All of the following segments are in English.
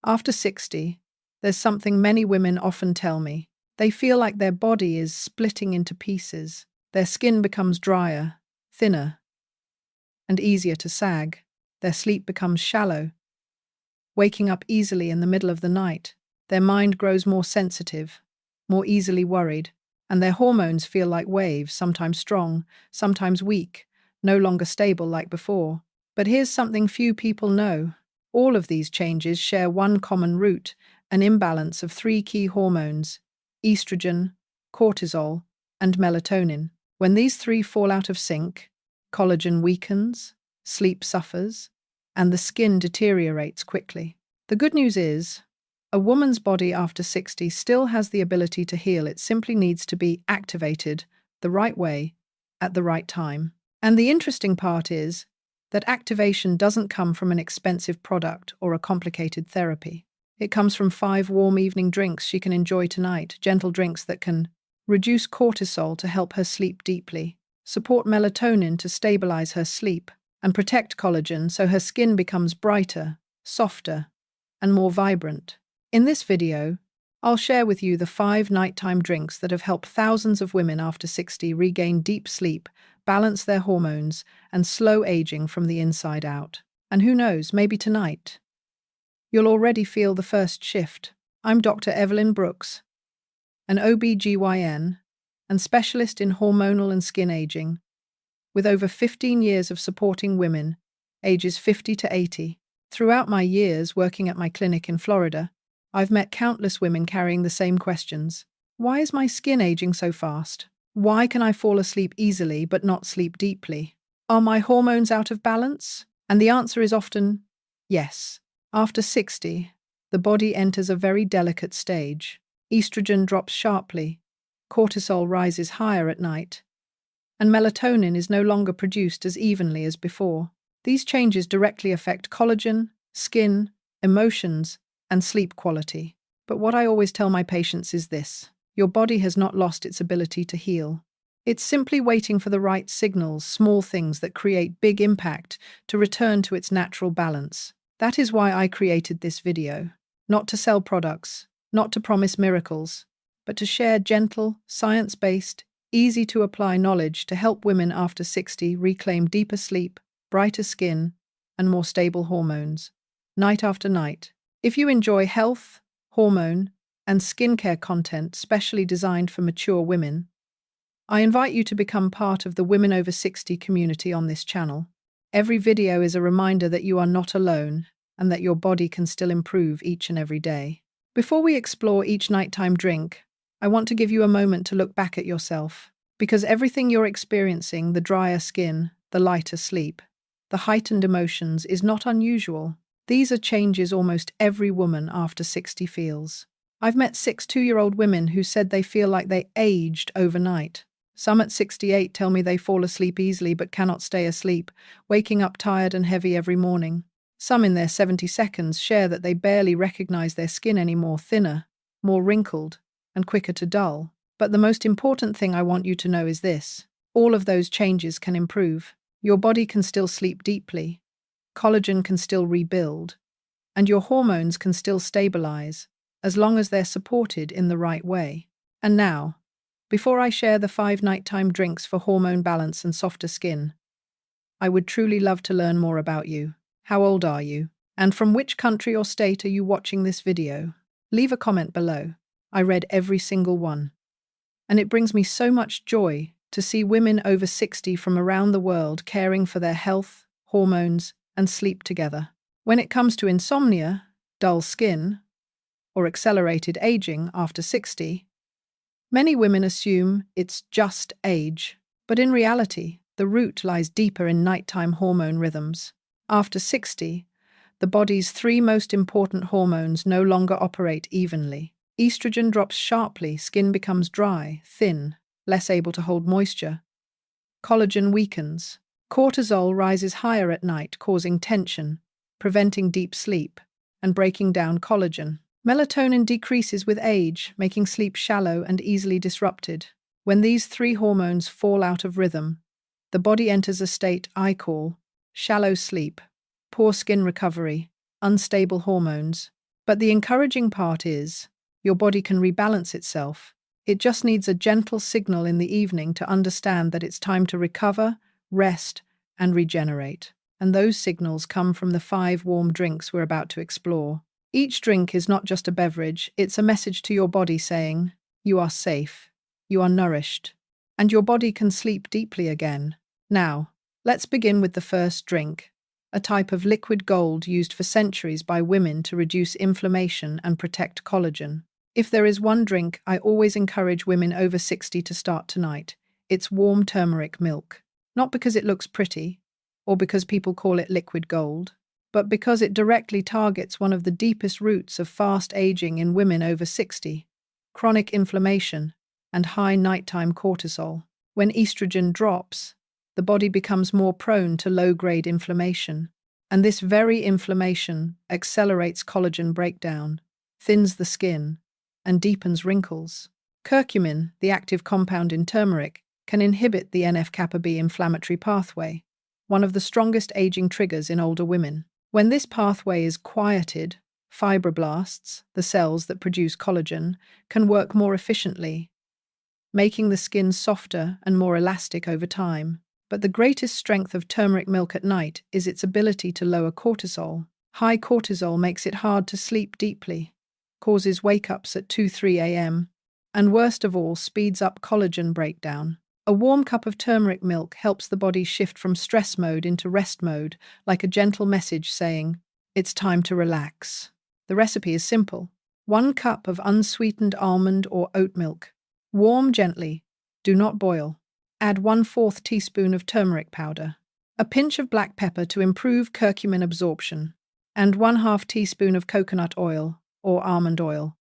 After 60, there's something many women often tell me. They feel like their body is splitting into pieces. Their skin becomes drier, thinner, and easier to sag. Their sleep becomes shallow, waking up easily in the middle of the night. Their mind grows more sensitive, more easily worried, and their hormones feel like waves, sometimes strong, sometimes weak, no longer stable like before. But here's something few people know. All of these changes share one common root, an imbalance of three key hormones: estrogen, cortisol, and melatonin. When these three fall out of sync, collagen weakens, sleep suffers, and the skin deteriorates quickly. The good news is, a woman's body after 60 still has the ability to heal. It simply needs to be activated the right way at the right time. And the interesting part is that activation doesn't come from an expensive product or a complicated therapy. It comes from 5 warm evening drinks she can enjoy tonight, gentle drinks that can reduce cortisol to help her sleep deeply, support melatonin to stabilize her sleep, and protect collagen so her skin becomes brighter, softer, and more vibrant. In this video, I'll share with you the 5 nighttime drinks that have helped thousands of women after 60 regain deep sleep, balance their hormones, and slow aging from the inside out. And who knows, maybe tonight you'll already feel the first shift. I'm Dr. Evelyn Brooks, an OB/GYN and specialist in hormonal and skin aging, with over 15 years of supporting women ages 50 to 80. Throughout my years working at my clinic in Florida, I've met countless women carrying the same questions. Why is my skin aging so fast? Why can I fall asleep easily but not sleep deeply? Are my hormones out of balance? And the answer is often yes. After 60, the body enters a very delicate stage. Estrogen drops sharply, cortisol rises higher at night, and melatonin is no longer produced as evenly as before. These changes directly affect collagen, skin, emotions, and sleep quality. But what I always tell my patients is this: your body has not lost its ability to heal. It's simply waiting for the right signals, small things that create big impact, to return to its natural balance. That is why I created this video. Not to sell products, not to promise miracles, but to share gentle, science-based, easy-to-apply knowledge to help women after 60 reclaim deeper sleep, brighter skin, and more stable hormones, night after night. If you enjoy health, hormone, and skincare content specially designed for mature women, I invite you to become part of the Women Over 60 community on this channel. Every video is a reminder that you are not alone and that your body can still improve each and every day. Before we explore each nighttime drink, I want to give you a moment to look back at yourself, because everything you're experiencing, the drier skin, the lighter sleep, the heightened emotions, is not unusual. These are changes almost every woman after 60 feels. I've met 6 two-year-old women who said they feel like they aged overnight. Some at 68 tell me they fall asleep easily but cannot stay asleep, waking up tired and heavy every morning. Some in their 70s share that they barely recognize their skin anymore, thinner, more wrinkled, and quicker to dull. But the most important thing I want you to know is this: all of those changes can improve. Your body can still sleep deeply, collagen can still rebuild, and your hormones can still stabilize, as long as they're supported in the right way. And now, before I share the 5 nighttime drinks for hormone balance and softer skin, I would truly love to learn more about you. How old are you? And from which country or state are you watching this video? Leave a comment below. I read every single one. And it brings me so much joy to see women over 60 from around the world caring for their health, hormones, and sleep together. When it comes to insomnia, dull skin, or accelerated aging after 60, many women assume it's just age. But in reality, the root lies deeper in nighttime hormone rhythms. After 60, the body's 3 most important hormones no longer operate evenly. Estrogen drops sharply, skin becomes dry, thin, less able to hold moisture. Collagen weakens. Cortisol rises higher at night, causing tension, preventing deep sleep, and breaking down collagen. Melatonin decreases with age, making sleep shallow and easily disrupted. When these 3 hormones fall out of rhythm, the body enters a state I call shallow sleep, poor skin recovery, unstable hormones, But the encouraging part is, your body can rebalance itself. It just needs a gentle signal in the evening to understand that it's time to recover, rest, and regenerate. And those signals come from the 5 warm drinks we're about to explore. Each drink is not just a beverage, it's a message to your body saying, you are safe, you are nourished, and your body can sleep deeply again. Now, let's begin with the first drink, a type of liquid gold used for centuries by women to reduce inflammation and protect collagen. If there is one drink I always encourage women over 60 to start tonight, it's warm turmeric milk. Not because it looks pretty, or because people call it liquid gold, but because it directly targets one of the deepest roots of fast aging in women over 60, chronic inflammation and high nighttime cortisol. When estrogen drops, the body becomes more prone to low-grade inflammation, and this very inflammation accelerates collagen breakdown, thins the skin, and deepens wrinkles. Curcumin, the active compound in turmeric, can inhibit the NF-kappa B inflammatory pathway, one of the strongest aging triggers in older women. When this pathway is quieted, fibroblasts, the cells that produce collagen, can work more efficiently, making the skin softer and more elastic over time. But the greatest strength of turmeric milk at night is its ability to lower cortisol. High cortisol makes it hard to sleep deeply, causes wake-ups at 2-3 a.m., and worst of all, speeds up collagen breakdown. A warm cup of turmeric milk helps the body shift from stress mode into rest mode, like a gentle message saying, it's time to relax. The recipe is simple. 1 cup of unsweetened almond or oat milk. Warm gently. Do not boil. Add 1/4 teaspoon of turmeric powder, a pinch of black pepper to improve curcumin absorption, and 1/2 teaspoon of coconut oil or almond oil,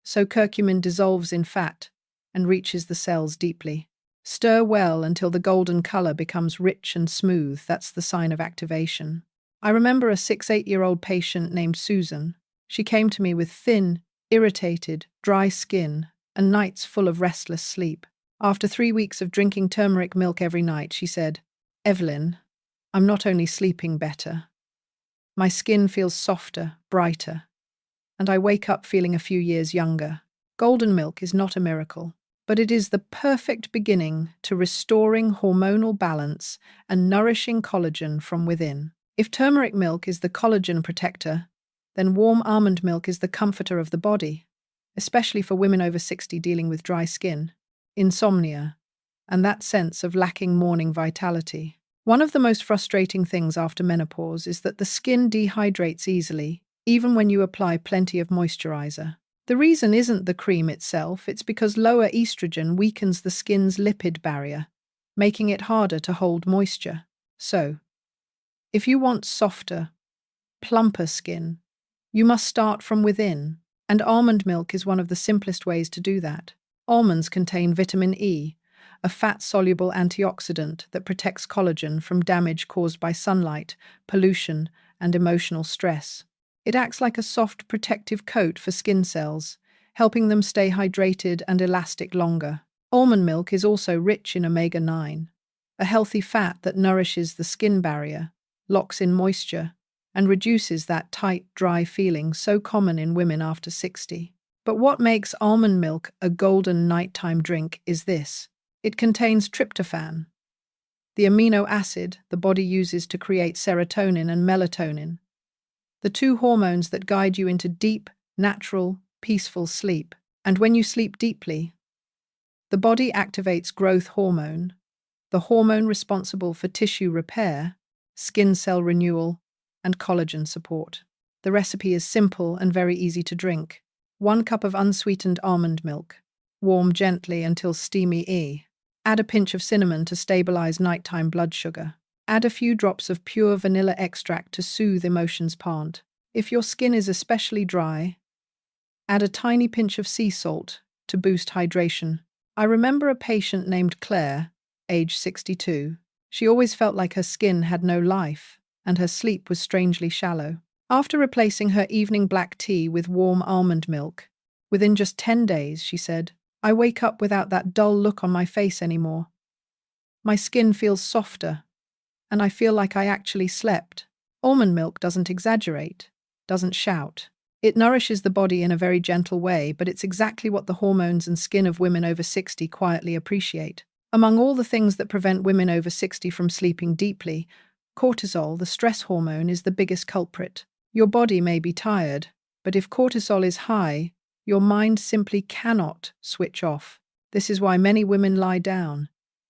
so curcumin dissolves in fat and reaches the cells deeply. Stir well until the golden color becomes rich and smooth. That's the sign of activation. I remember a 6-8-year-old patient named Susan. She came to me with thin, irritated, dry skin and nights full of restless sleep. After 3 weeks of drinking turmeric milk every night, she said, "Evelyn, I'm not only sleeping better, my skin feels softer, brighter, and I wake up feeling a few years younger." Golden milk is not a miracle, but it is the perfect beginning to restoring hormonal balance and nourishing collagen from within. If turmeric milk is the collagen protector, then warm almond milk is the comforter of the body, especially for women over 60 dealing with dry skin, insomnia, and that sense of lacking morning vitality. One of the most frustrating things after menopause is that the skin dehydrates easily, even when you apply plenty of moisturizer. The reason isn't the cream itself, it's because lower estrogen weakens the skin's lipid barrier, making it harder to hold moisture. So, if you want softer, plumper skin, you must start from within, and almond milk is one of the simplest ways to do that. Almonds contain vitamin E, a fat-soluble antioxidant that protects collagen from damage caused by sunlight, pollution, and emotional stress. It acts like a soft protective coat for skin cells, helping them stay hydrated and elastic longer. Almond milk is also rich in omega-9, a healthy fat that nourishes the skin barrier, locks in moisture, and reduces that tight, dry feeling so common in women after 60. But what makes almond milk a golden nighttime drink is this. It contains tryptophan, the amino acid the body uses to create serotonin and melatonin, the 2 hormones that guide you into deep, natural, peaceful sleep. And when you sleep deeply, the body activates growth hormone, the hormone responsible for tissue repair, skin cell renewal, and collagen support. The recipe is simple and very easy to drink. 1 cup of unsweetened almond milk. Warm gently until steamy. Add a pinch of cinnamon to stabilize nighttime blood sugar. Add a few drops of pure vanilla extract to soothe emotions pant. If your skin is especially dry, add a tiny pinch of sea salt to boost hydration. I remember a patient named Claire, age 62. She always felt like her skin had no life, and her sleep was strangely shallow. After replacing her evening black tea with warm almond milk, within just 10 days, she said, "I wake up without that dull look on my face anymore. My skin feels softer, and I feel like I actually slept." Almond milk doesn't exaggerate, doesn't shout. It nourishes the body in a very gentle way, but it's exactly what the hormones and skin of women over 60 quietly appreciate. Among all the things that prevent women over 60 from sleeping deeply, cortisol, the stress hormone, is the biggest culprit. Your body may be tired, but if cortisol is high, your mind simply cannot switch off. This is why many women lie down,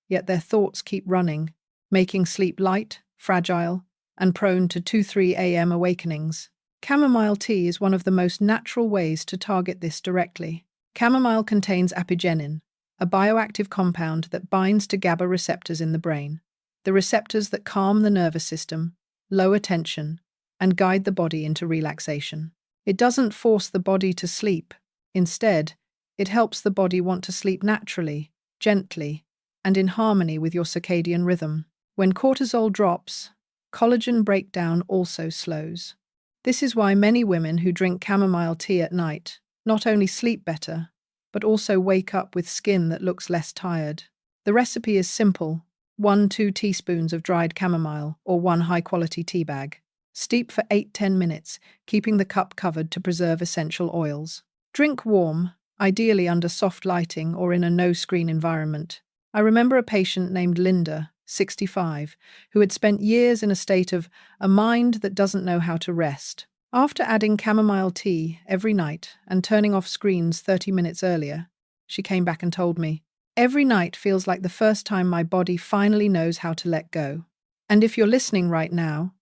yet their thoughts keep running, making sleep light, fragile, and prone to 2-3 a.m. awakenings. Chamomile tea is one of the most natural ways to target this directly. Chamomile contains apigenin, a bioactive compound that binds to GABA receptors in the brain, the receptors that calm the nervous system, lower tension, and guide the body into relaxation. It doesn't force the body to sleep. Instead, it helps the body want to sleep naturally, gently, and in harmony with your circadian rhythm. When cortisol drops, collagen breakdown also slows. This is why many women who drink chamomile tea at night not only sleep better, but also wake up with skin that looks less tired. The recipe is simple: 1-2 teaspoons of dried chamomile or 1 high-quality tea bag. Steep for 8-10 minutes, keeping the cup covered to preserve essential oils. Drink warm, ideally under soft lighting or in a no-screen environment. I remember a patient named Linda, 65, who had spent years in a state of a mind that doesn't know how to rest. After adding chamomile tea every night and turning off screens 30 minutes earlier, she came back and told me, "Every night feels like the first time my body finally knows how to let go." And if you're listening right now,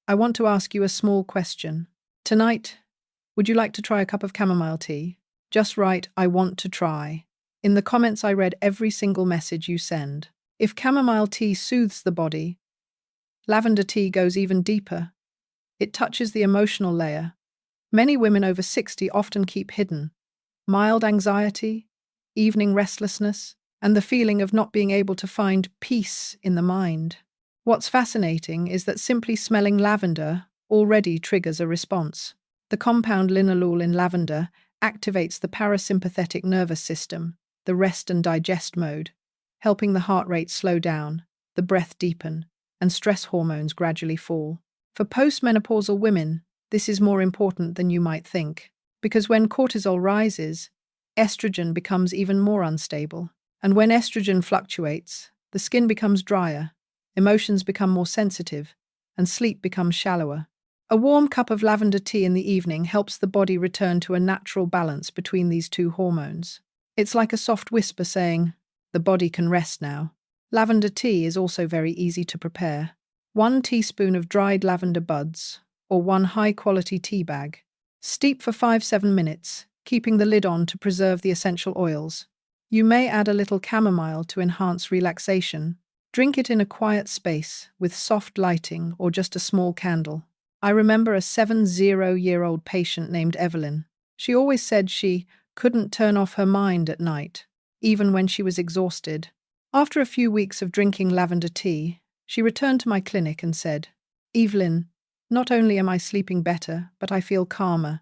I want to ask you a small question. Tonight, would you like to try a cup of chamomile tea? Just write, "I want to try." In the comments, I read every single message you send. If chamomile tea soothes the body, lavender tea goes even deeper. It touches the emotional layer. Many women over 60 often keep hidden mild anxiety, evening restlessness, and the feeling of not being able to find peace in the mind. What's fascinating is that simply smelling lavender already triggers a response. The compound linalool in lavender activates the parasympathetic nervous system, the rest and digest mode, helping the heart rate slow down, the breath deepen, and stress hormones gradually fall. For postmenopausal women, this is more important than you might think, because when cortisol rises, estrogen becomes even more unstable. And when estrogen fluctuates, the skin becomes drier, emotions become more sensitive, and sleep becomes shallower. A warm cup of lavender tea in the evening helps the body return to a natural balance between these two hormones. It's like a soft whisper saying, "The body can rest now." Lavender tea is also very easy to prepare. 1 teaspoon of dried lavender buds, or 1 high-quality tea bag. Steep for 5-7 minutes, keeping the lid on to preserve the essential oils. You may add a little chamomile to enhance relaxation. Drink it in a quiet space, with soft lighting or just a small candle. I remember a 70-year-old patient named Evelyn. She always said she couldn't turn off her mind at night, even when she was exhausted. After a few weeks of drinking lavender tea, she returned to my clinic and said, "Evelyn, not only am I sleeping better, but I feel calmer.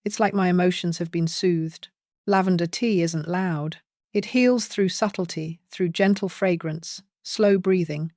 It's like my emotions have been soothed." Lavender tea isn't loud. It heals through subtlety, through gentle fragrance, slow breathing,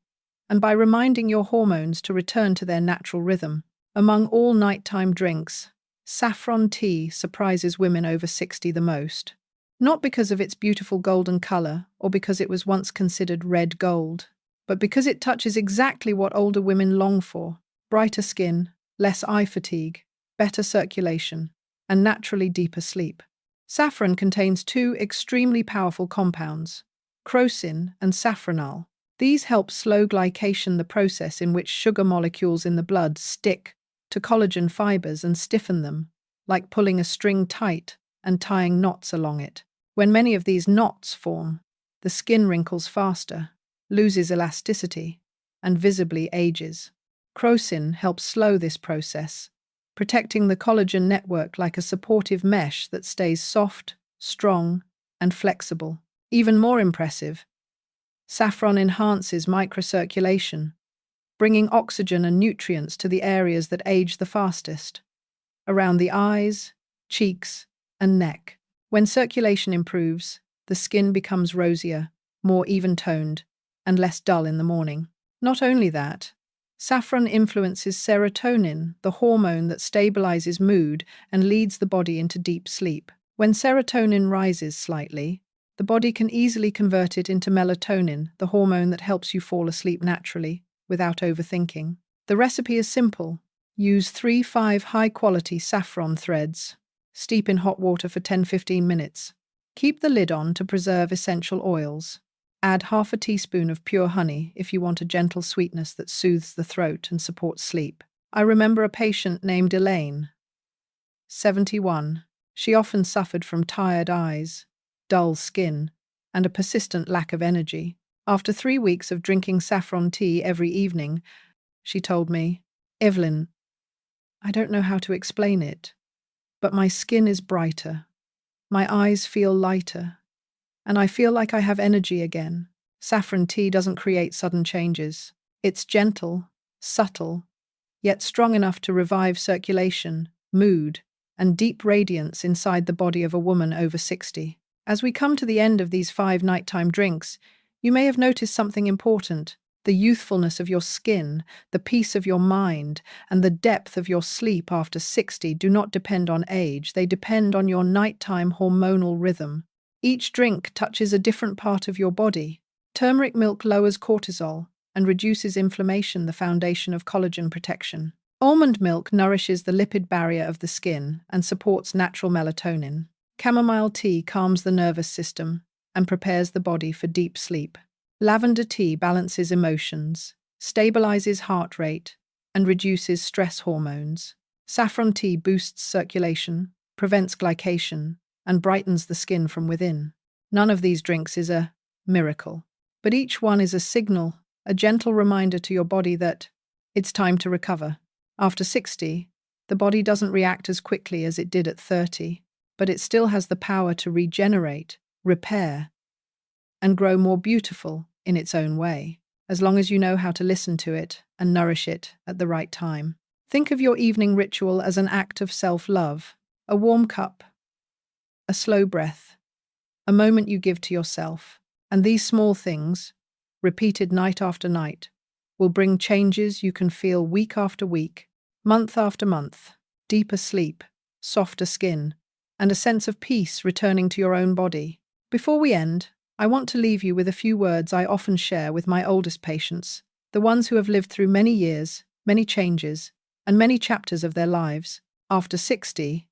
and by reminding your hormones to return to their natural rhythm. Among all nighttime drinks, saffron tea surprises women over 60 the most. Not because of its beautiful golden color or because it was once considered red gold, but because it touches exactly what older women long for: brighter skin, less eye fatigue, better circulation, and naturally deeper sleep. Saffron contains 2 extremely powerful compounds, crocin and safranal. These help slow glycation, the process in which sugar molecules in the blood stick to collagen fibers and stiffen them, like pulling a string tight and tying knots along it. When many of these knots form, the skin wrinkles faster, loses elasticity, and visibly ages. Crocin helps slow this process, protecting the collagen network like a supportive mesh that stays soft, strong, and flexible. Even more impressive, saffron enhances microcirculation, bringing oxygen and nutrients to the areas that age the fastest, around the eyes, cheeks, and neck. When circulation improves, the skin becomes rosier, more even-toned, and less dull in the morning. Not only that, Saffron influences serotonin, the hormone that stabilizes mood and leads the body into deep sleep. When serotonin rises slightly, the body can easily convert it into melatonin, the hormone that helps you fall asleep naturally, without overthinking. The recipe is simple. Use 3-5 high-quality saffron threads. Steep in hot water for 10-15 minutes. Keep the lid on to preserve essential oils. Add half a teaspoon of pure honey if you want a gentle sweetness that soothes the throat and supports sleep. I remember a patient named Elaine, 71. She often suffered from tired eyes, dull skin, and a persistent lack of energy. After 3 weeks of drinking saffron tea every evening, she told me, "Evelyn, I don't know how to explain it, but my skin is brighter, my eyes feel lighter, and I feel like I have energy again." Saffron tea doesn't create sudden changes. It's gentle, subtle, yet strong enough to revive circulation, mood, and deep radiance inside the body of a woman over 60. As we come to the end of these 5 nighttime drinks, you may have noticed something important. The youthfulness of your skin, the peace of your mind, and the depth of your sleep after 60 do not depend on age, they depend on your nighttime hormonal rhythm. Each drink touches a different part of your body. Turmeric milk lowers cortisol and reduces inflammation, the foundation of collagen protection. Almond milk nourishes the lipid barrier of the skin and supports natural melatonin. Chamomile tea calms the nervous system and prepares the body for deep sleep. Lavender tea balances emotions, stabilizes heart rate, and reduces stress hormones. Saffron tea boosts circulation, prevents glycation, and brightens the skin from within. None of these drinks is a miracle, but each one is a signal, a gentle reminder to your body that it's time to recover. After 60, the body doesn't react as quickly as it did at 30, but it still has the power to regenerate, repair, and grow more beautiful in its own way, as long as you know how to listen to it and nourish it at the right time. Think of your evening ritual as an act of self-love, a warm cup, a slow breath, a moment you give to yourself. And these small things, repeated night after night, will bring changes you can feel week after week, month after month, deeper sleep, softer skin, and a sense of peace returning to your own body. Before we end, I want to leave you with a few words I often share with my oldest patients, the ones who have lived through many years, many changes, and many chapters of their lives. After 60,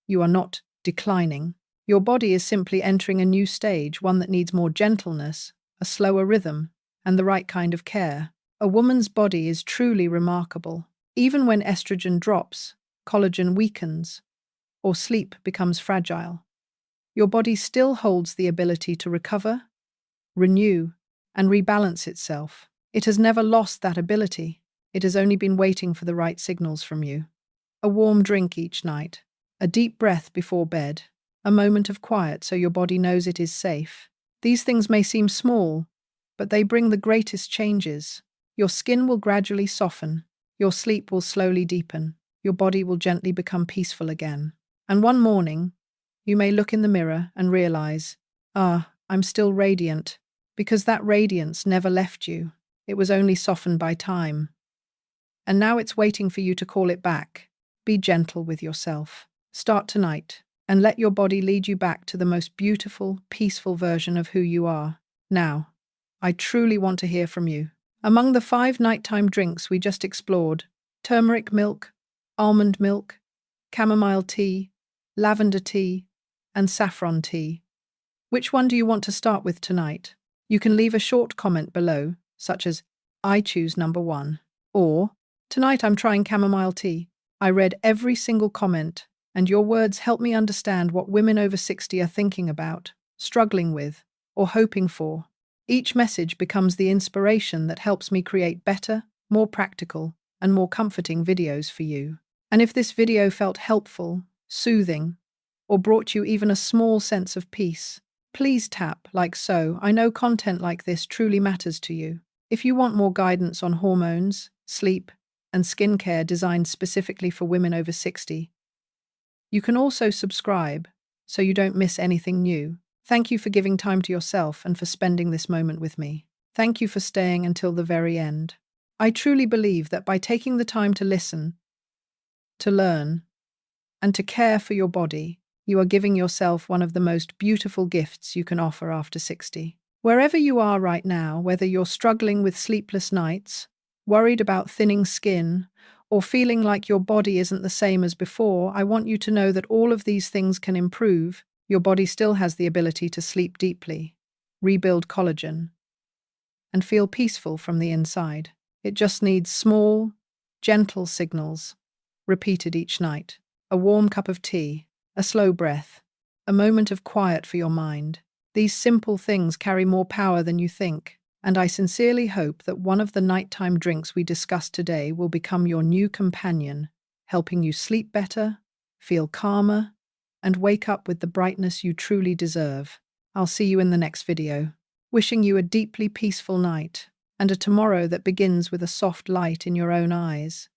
you are not declining. Your body is simply entering a new stage, one that needs more gentleness, a slower rhythm, and the right kind of care. A woman's body is truly remarkable. Even when estrogen drops, collagen weakens, or sleep becomes fragile, your body still holds the ability to recover, renew, and rebalance itself. It has never lost that ability. It has only been waiting for the right signals from you. A warm drink each night, a deep breath before bed, a moment of quiet so your body knows it is safe. These things may seem small, but they bring the greatest changes. Your skin will gradually soften, your sleep will slowly deepen, your body will gently become peaceful again. And one morning, you may look in the mirror and realize, I'm still radiant, because that radiance never left you. It was only softened by time. And now it's waiting for you to call it back. Be gentle with yourself. Start tonight, and let your body lead you back to the most beautiful, peaceful version of who you are. Now, I truly want to hear from you. Among the 5 nighttime drinks we just explored, turmeric milk, almond milk, chamomile tea, lavender tea, and saffron tea, which one do you want to start with tonight? You can leave a short comment below, such as, "I choose number 1," or, "Tonight I'm trying chamomile tea." I read every single comment, and your words help me understand what women over 60 are thinking about, struggling with, or hoping for. Each message becomes the inspiration that helps me create better, more practical, and more comforting videos for you. And if this video felt helpful, soothing, or brought you even a small sense of peace, please tap like so. I know content like this truly matters to you. If you want more guidance on hormones, sleep, and skincare designed specifically for women over 60, you can also subscribe so you don't miss anything new. Thank you for giving time to yourself and for spending this moment with me. Thank you for staying until the very end. I truly believe that by taking the time to listen, to learn, and to care for your body, you are giving yourself one of the most beautiful gifts you can offer after 60. Wherever you are right now, whether you're struggling with sleepless nights, worried about thinning skin, or feeling like your body isn't the same as before, I want you to know that all of these things can improve. Your body still has the ability to sleep deeply, rebuild collagen, and feel peaceful from the inside. It just needs small, gentle signals, repeated each night. A warm cup of tea, a slow breath, a moment of quiet for your mind. These simple things carry more power than you think, and I sincerely hope that one of the nighttime drinks we discussed today will become your new companion, helping you sleep better, feel calmer, and wake up with the brightness you truly deserve. I'll see you in the next video. Wishing you a deeply peaceful night and a tomorrow that begins with a soft light in your own eyes.